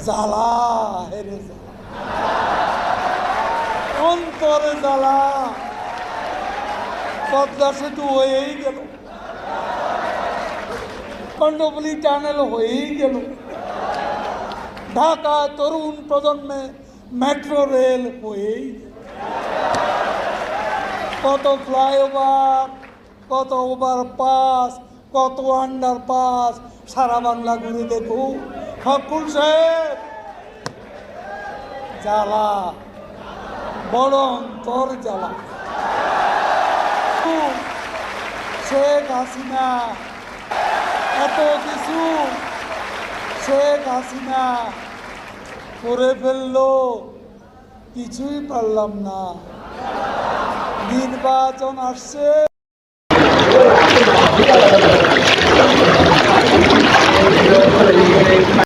জ্বালা হেরে অন্তরে জ্বালা। পদ্মা সেতু হয়েই গেল, কর্ণফুলী টানেল হয়েই গেল, ঢাকা তরুণ প্রজন্মে মেট্রো রেল হয়েই গেল। কত ফ্লাইওভার, কত ওভারপাস, কত আন্ডারপাস সারা বাংলা ঘুরে দেখুন। হকুল সাহেব, জ্বালা, বড় অন্তর জ্বালা। শেখ হাসিনা এত কিছু শেখ হাসিনা করে ফেললো, কিছুই পারলাম না। নির্বাচন আসছে।